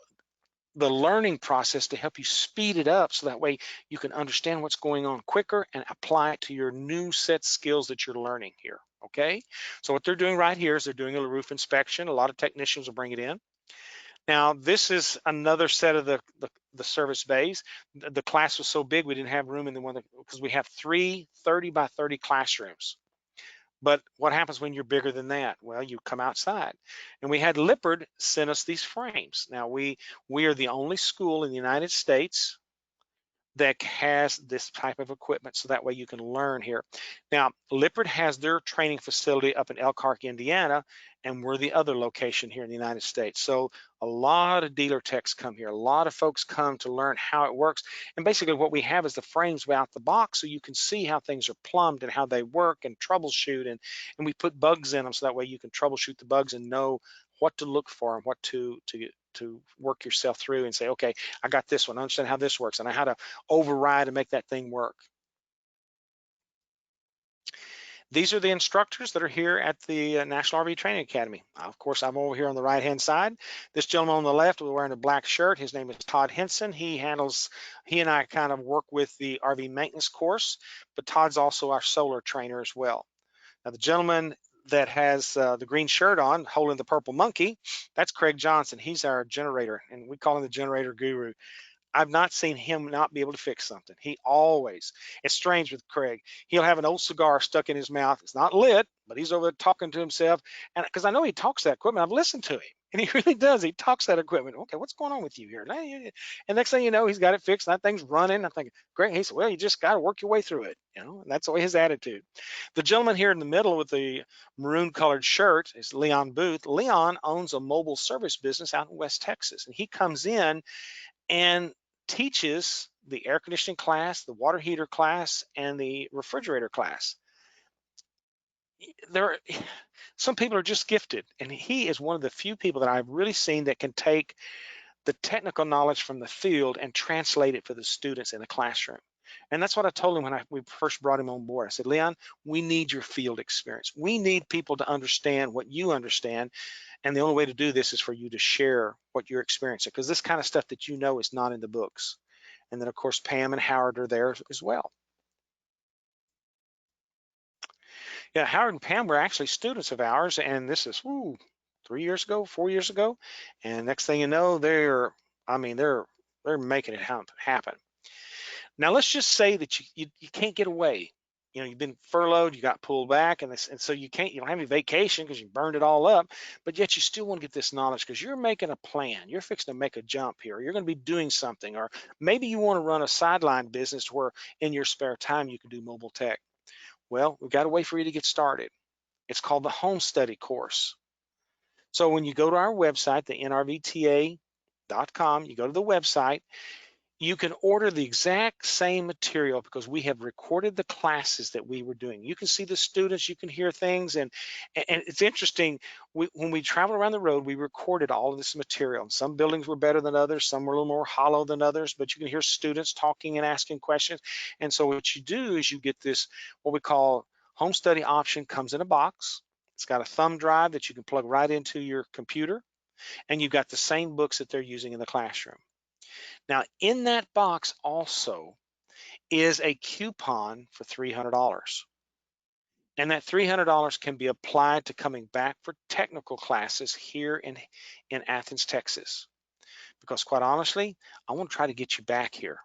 the learning process to help you speed it up, so that way you can understand what's going on quicker and apply it to your new set skills that you're learning here. Okay, so what they're doing right here is they're doing a roof inspection. A lot of technicians will bring it in. Now, this is another set of the service bays. The class was so big we didn't have room in the one, because we have 3 30 by 30 classrooms. But what happens when you're bigger than that? Well, you come outside. And we had Lippard send us these frames. Now, we are the only school in the United States that has this type of equipment, so that way you can learn here. Now, Lippard has their training facility up in Elkhart, Indiana, and we're the other location here in the United States. So a lot of dealer techs come here. A lot of folks come to learn how it works. And basically what we have is the frames out the box, so you can see how things are plumbed and how they work and troubleshoot. And we put bugs in them, so that way you can troubleshoot the bugs and know what to look for and what to work yourself through and say, okay, I got this one, I understand how this works, and I how to override and make that thing work. These are the instructors that are here at the National RV Training Academy. Of course, I'm over here on the right-hand side. This gentleman on the left was wearing a black shirt. His name is Todd Henson. He and I kind of work with the RV maintenance course, but Todd's also our solar trainer as well. Now, the gentleman that has the green shirt on, holding the purple monkey, that's Craig Johnson. He's our generator, and we call him the generator guru. I've not seen him not be able to fix something. He always, it's strange with Craig. He'll have an old cigar stuck in his mouth. It's not lit, but he's over there talking to himself. And because I know he talks that equipment, I've listened to him, and he really does. He talks that equipment. Okay, what's going on with you here? And next thing you know, he's got it fixed. And that thing's running. I'm thinking, great. He said, well, you just got to work your way through it. And that's always his attitude. The gentleman here in the middle with the maroon colored shirt is Leon Booth. Leon owns a mobile service business out in West Texas, and he comes in and teaches the air conditioning class, the water heater class, and the refrigerator class. Some people are just gifted, and he is one of the few people that I've really seen that can take the technical knowledge from the field and translate it for the students in the classroom. And that's what I told him when we first brought him on board. I said, Leon, we need your field experience. We need people to understand what you understand. And the only way to do this is for you to share what you're experiencing, because this kind of stuff that you know is not in the books. And then, of course, Pam and Howard are there as well. Yeah, Howard and Pam were actually students of ours, and this is 3 years ago, 4 years ago. And next thing you know, they're making it happen. Now, let's just say that you can't get away. You've been furloughed, you got pulled back, and so you don't have any vacation because you burned it all up, but yet you still want to get this knowledge because you're making a plan. You're fixing to make a jump here. You're going to be doing something, or maybe you want to run a sideline business where in your spare time you can do mobile tech. Well, we've got a way for you to get started. It's called the Home Study course. So when you go to our website, the nrvta.com, you go to the website, you can order the exact same material because we have recorded the classes that we were doing. You can see the students, you can hear things, and it's interesting. When we travel around the road, we recorded all of this material. Some buildings were better than others, some were a little more hollow than others, but you can hear students talking and asking questions. And so what you do is you get this, what we call home study option, comes in a box. It's got a thumb drive that you can plug right into your computer, and you've got the same books that they're using in the classroom. Now, in that box also is a coupon for $300. And that $300 can be applied to coming back for technical classes here in Athens, Texas. Because quite honestly, I want to try to get you back here.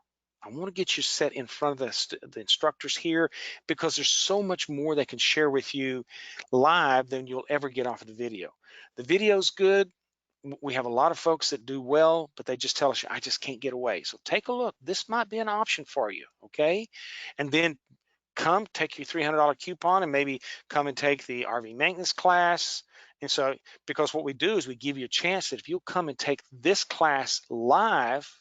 I want to get you set in front of the instructors here, because there's so much more they can share with you live than you'll ever get off of the video. The video's good. We have a lot of folks that do well, but they just tell us, I just can't get away. So take a look. This might be an option for you, okay? And then come take your $300 coupon and maybe come and take the RV maintenance class. And so, because what we do is we give you a chance that if you'll come and take this class live,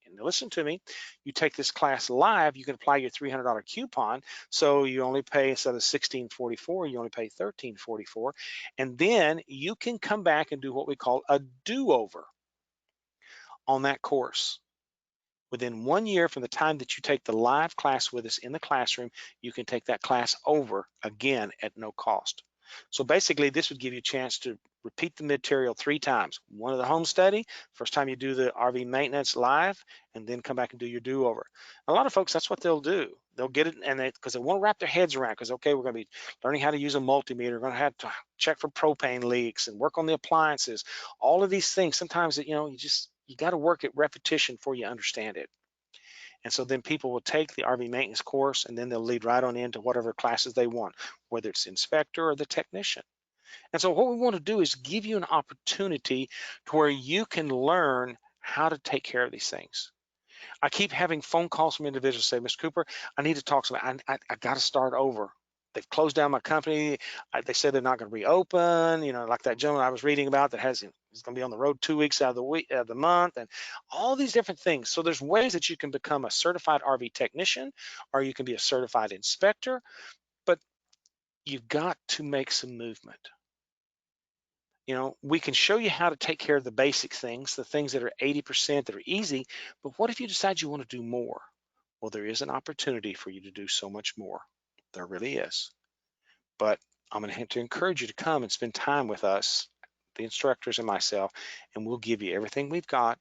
and listen to me, you take this class live, you can apply your $300 coupon. So you only pay, instead of $16.44, you only pay $13.44. And then you can come back and do what we call a do-over on that course. Within 1 year from the time that you take the live class with us in the classroom, you can take that class over again at no cost. So basically, this would give you a chance to repeat the material 3 times. One of the home study, first time you do the RV maintenance live, and then come back and do your do-over. A lot of folks, that's what they'll do. They'll get it, and because they want to wrap their heads around, because, okay, we're going to be learning how to use a multimeter, we're going to have to check for propane leaks and work on the appliances, all of these things. Sometimes, you got to work at repetition before you understand it. And so then people will take the RV maintenance course, and then they'll lead right on into whatever classes they want, whether it's inspector or the technician. And so what we want to do is give you an opportunity to where you can learn how to take care of these things. I keep having phone calls from individuals say, Mr. Cooper, I need to talk to somebody. I got to start over. They've closed down my company. They said they're not going to reopen. Like that gentleman I was reading about that he's going to be on the road 2 weeks out of the month, and all these different things. So there's ways that you can become a certified RV technician, or you can be a certified inspector, but you've got to make some movement. We can show you how to take care of the basic things, the things that are 80% that are easy, but what if you decide you want to do more? Well, there is an opportunity for you to do so much more. There really is. But I'm going to have to encourage you to come and spend time with us, the instructors and myself, and we'll give you everything we've got.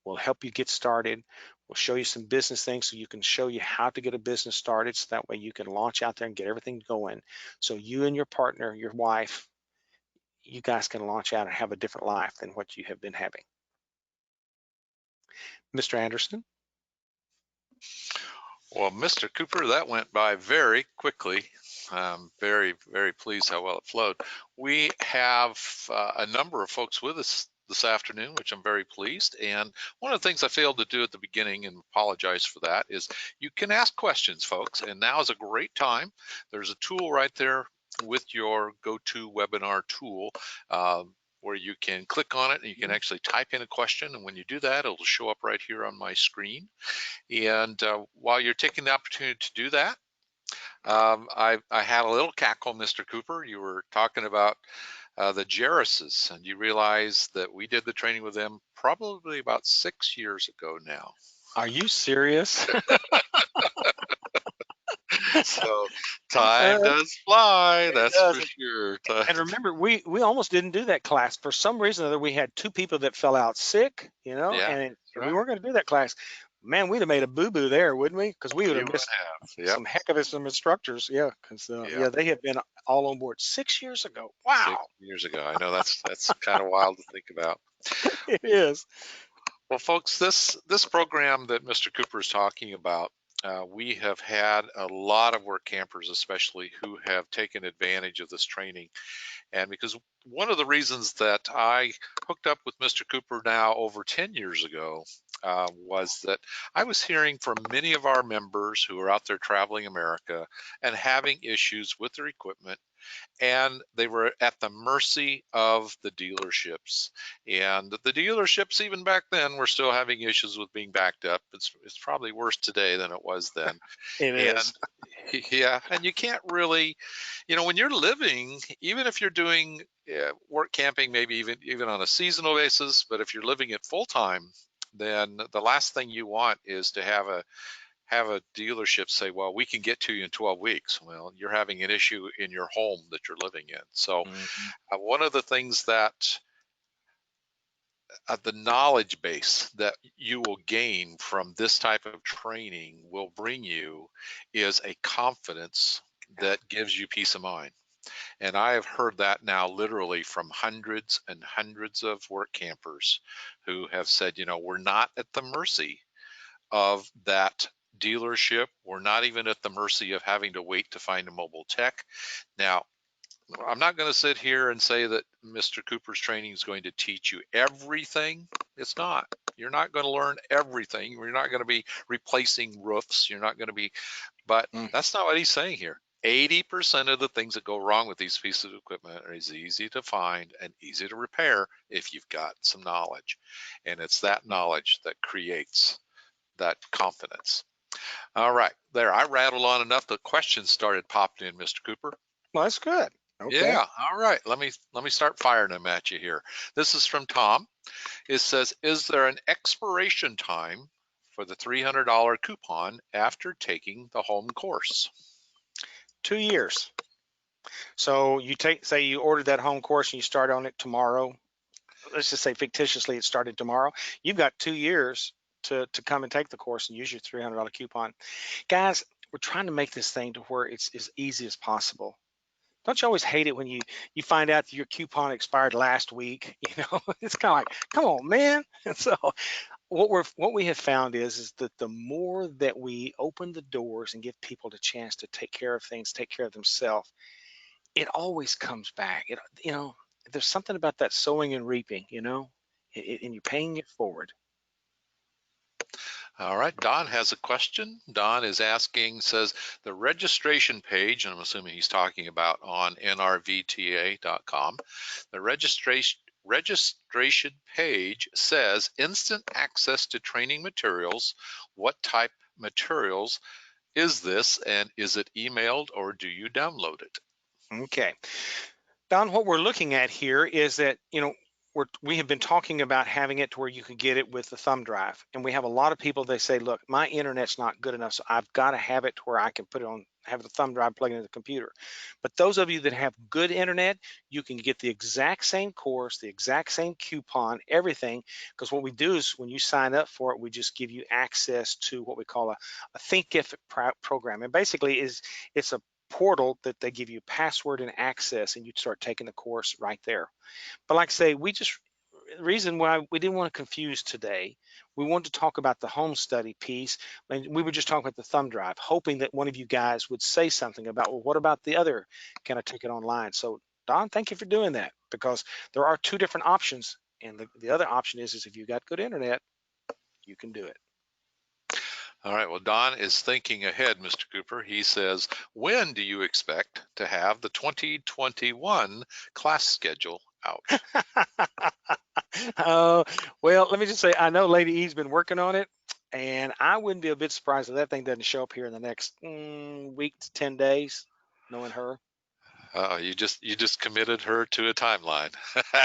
We'll help you get started. We'll show you some business things so you can show you how to get a business started, so that way you can launch out there and get everything going. So you and your partner, your wife, you guys can launch out and have a different life than what you have been having. Mr. Anderson? Well, Mr. Cooper, that went by very quickly. Very, very pleased how well it flowed. We have a number of folks with us this afternoon, which I'm very pleased. And one of the things I failed to do at the beginning, and apologize for that, is you can ask questions, folks. And now is a great time. There's a tool right there with your GoToWebinar tool, where you can click on it and you can actually type in a question. And when you do that, it'll show up right here on my screen. And while you're taking the opportunity to do that, I had a little cackle, Mr. Cooper. You were talking about the Jerises, and you realize that we did the training with them probably about 6 years ago now. Are you serious? So time does fly, that's does. for sure. And remember, we almost didn't do that class. For some reason or other, we had 2 people that fell out sick, Yeah, and right. we weren't going to do that class. Man, we'd have made a boo-boo there, wouldn't we? Because we would have missed some heck of some instructors. Yeah, because they had been all on board 6 years ago. Wow. 6 years ago. I know that's kind of wild to think about. It is. Well, folks, this program that Mr. Cooper is talking about, we have had a lot of work campers, especially, who have taken advantage of this training. And because one of the reasons that I hooked up with Mr. Cooper now over 10 years ago was that I was hearing from many of our members who are out there traveling America and having issues with their equipment, and they were at the mercy of the dealerships. And the dealerships, even back then, were still having issues with being backed up. It's probably worse today than it was then. It is. Yeah, and you can't really, when you're living, even if you're doing work camping, maybe even on a seasonal basis, but if you're living it full time, then the last thing you want is to have a dealership say, well, we can get to you in 12 weeks. Well, you're having an issue in your home that you're living in. So one of the things that the knowledge base that you will gain from this type of training will bring you is a confidence that gives you peace of mind. And I have heard that now literally from hundreds and hundreds of work campers who have said, we're not at the mercy of that dealership. We're not even at the mercy of having to wait to find a mobile tech. Now, I'm not going to sit here and say that Mr. Cooper's training is going to teach you everything. It's not. You're not going to learn everything. You're not going to be replacing roofs. You're not going to be, but that's not what he's saying here. 80% of the things that go wrong with these pieces of equipment are as easy to find and easy to repair if you've got some knowledge. And it's that knowledge that creates that confidence. All right, there, I rattled on enough. The questions started popping in, Mr. Cooper. Well, that's good. Okay. Yeah, all right. Let me start firing them at you here. This is from Tom. It says, is there an expiration time for the $300 coupon after taking the home course? 2 years. So you say you ordered that home course and you start on it tomorrow. Let's just say fictitiously it started tomorrow. You've got 2 years to come and take the course and use your $300 coupon. Guys, we're trying to make this thing to where it's as easy as possible. Don't you always hate it when you find out that your coupon expired last week? It's kind of like, come on, man. And so what we have found is that the more that we open the doors and give people the chance to take care of things, take care of themselves, it always comes back. There's something about that sowing and reaping, and you're paying it forward. All right, Don has a question. Don is asking, says the registration page, and I'm assuming he's talking about on nrvta.com, the registration page says instant access to training materials. What type materials is this, and is it emailed or do you download it? Okay. Don, what we're looking at here is that, we have been talking about having it to where you can get it with the thumb drive. And we have a lot of people, they say, look, my internet's not good enough, so I've got to have it to where I can put it on, have the thumb drive plugged into the computer. But those of you that have good internet, you can get the exact same course, the exact same coupon, everything, because what we do is when you sign up for it, we just give you access to what we call a Thinkific program. And basically it's a portal that they give you password and access, and you start taking the course right there. But like I say, the reason why we didn't want to confuse today, we wanted to talk about the home study piece, and we were just talking about the thumb drive, hoping that one of you guys would say something about, well, what about the other? Can I take it online? So Don, thank you for doing that, because there are 2 different options, and the other option is if you've got good internet, you can do it. All right, well, Don is thinking ahead, Mr. Cooper. He says, when do you expect to have the 2021 class schedule out? Well, let me just say, I know Lady E's been working on it, and I wouldn't be a bit surprised if that thing doesn't show up here in the next week to 10 days, knowing her. You just committed her to a timeline.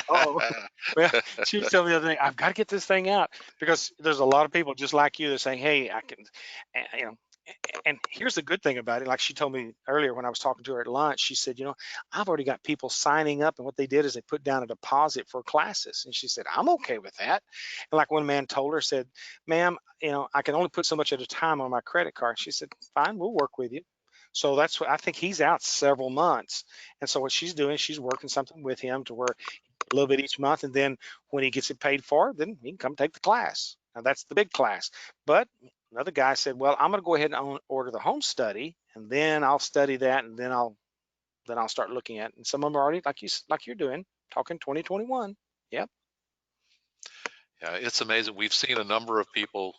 Oh, well, she was telling me the other day, I've got to get this thing out, because there's a lot of people just like you that say, hey, I can, and here's the good thing about it. Like she told me earlier when I was talking to her at lunch, she said, I've already got people signing up, and what they did is they put down a deposit for classes. And she said, I'm okay with that. And like one man told her, said, ma'am, I can only put so much at a time on my credit card. She said, fine, we'll work with you. So that's what I think, he's out several months. And so what she's doing, she's working something with him to where a little bit each month. And then when he gets it paid for, then he can come take the class. Now that's the big class. But another guy said, well, I'm going to go ahead and order the home study, and then I'll study that, and then I'll start looking at it. And some of them are already like you're doing, talking 2021. Yep. Yeah, it's amazing. We've seen a number of people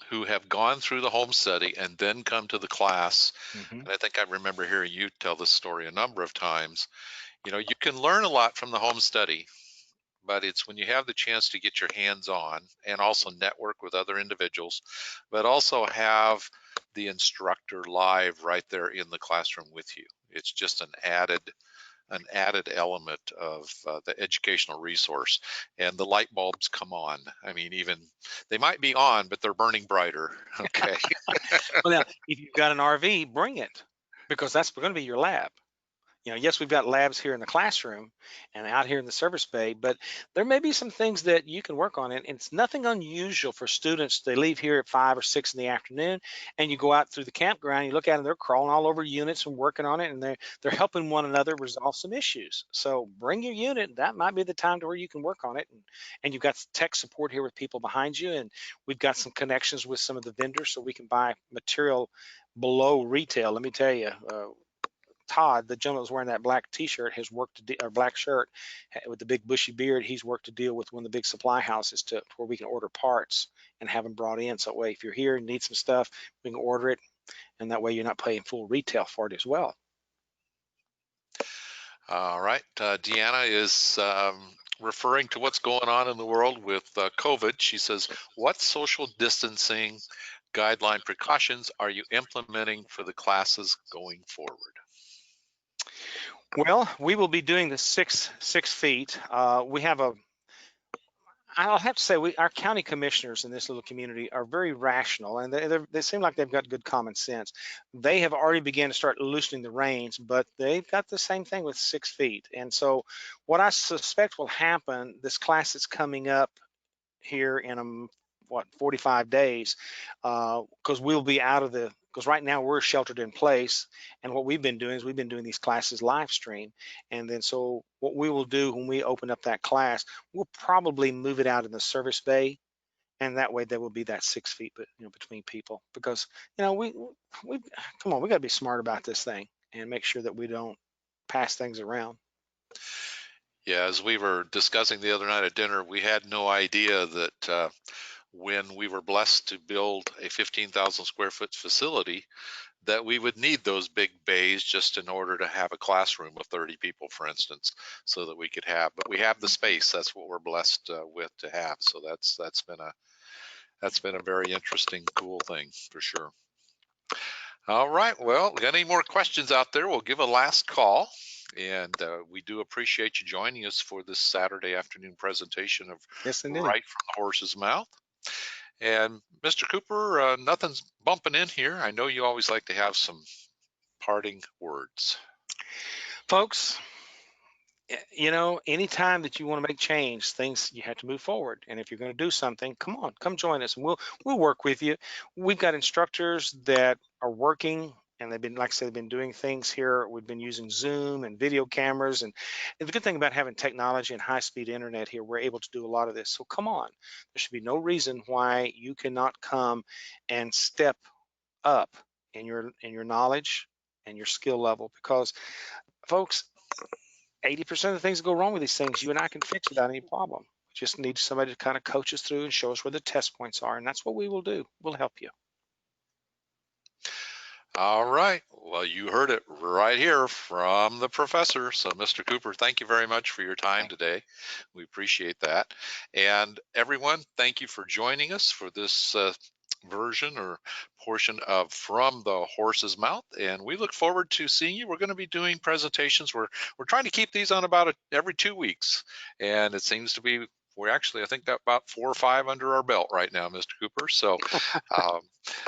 who have gone through the home study and then come to the class. Mm-hmm. And I think I remember hearing you tell this story a number of times. You can learn a lot from the home study, but it's when you have the chance to get your hands on and also network with other individuals, but also have the instructor live right there in the classroom with you. It's just an added element of the educational resource, and the light bulbs come on. I mean, even they might be on, but they're burning brighter. Okay. Well, now, if you've got an RV, bring it, because that's going to be your lab. Yes, we've got labs here in the classroom and out here in the service bay, but there may be some things that you can work on. And it's nothing unusual for students. They leave here at 5 or 6 in the afternoon, and you go out through the campground, you look at them, they're crawling all over units and working on it, and they're helping one another resolve some issues. So bring your unit. That might be the time to where you can work on it. And you've got tech support here with people behind you, and we've got some connections with some of the vendors so we can buy material below retail. Let me tell you, Todd, the gentleman who's wearing that black T-shirt, has worked or black shirt with the big bushy beard. He's worked to deal with one of the big supply houses to where we can order parts and have them brought in. So that way, if you're here and need some stuff, we can order it, and that way you're not paying full retail for it as well. All right, Deanna is referring to what's going on in the world with COVID. She says, what social distancing guideline precautions are you implementing for the classes going forward? Well, we will be doing the six feet. We have I'll have to say, our county commissioners in this little community are very rational, and they seem like they've got good common sense. They have already begun to start loosening the reins, but they've got the same thing with 6 feet. And so what I suspect will happen, this class that's coming up here in 45 days, because we'll be out of because right now we're sheltered in place, and what we've been doing is we've been doing these classes live stream. And then so what we will do when we open up that class, we'll probably move it out in the service bay, and that way there will be that 6 feet between people, because we come on, we got to be smart about this thing and make sure that we don't pass things around. Yeah, as we were discussing the other night at dinner, we had no idea that when we were blessed to build a 15,000 square foot facility, that we would need those big bays just in order to have a classroom of 30 people, for instance, so that we could have. But we have the space. That's what we're blessed with to have. So that's been a very interesting, cool thing for sure. All right. Well, got any more questions out there? We'll give a last call. And we do appreciate you joining us for this Saturday afternoon presentation of Yes, indeed. Right from the Horse's Mouth. And Mr. Cooper, nothing's bumping in here. I know you always like to have some parting words. Folks, anytime that you want to make change, you have to move forward. And if you're going to do something, come join us, and we'll work with you. We've got instructors that are working, and they've been, like I said, they've been doing things here. We've been using Zoom and video cameras, and the good thing about having technology and high-speed internet here, we're able to do a lot of this. So come on, there should be no reason why you cannot come and step up in your knowledge and your skill level, because folks, 80% of the things that go wrong with these things, you and I can fix without any problem. We just need somebody to kind of coach us through and show us where the test points are, and that's what we will do. We'll help you. All right. Well, you heard it right here from the professor. So, Mr. Cooper, thank you very much for your time today. We appreciate that. And everyone, thank you for joining us for this version or portion of From the Horse's Mouth, and we look forward to seeing you. We're going to be doing presentations. We're trying to keep these on about every 2 weeks, and it seems to be we're actually, I think, that about 4 or 5 under our belt right now, Mr. Cooper. So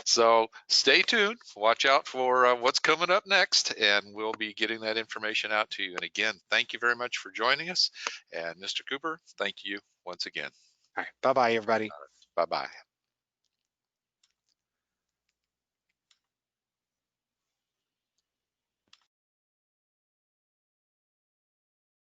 so stay tuned, watch out for what's coming up next, and we'll be getting that information out to you. And again, thank you very much for joining us, and Mr. Cooper, thank you once again. All right, bye-bye, everybody. Bye-bye.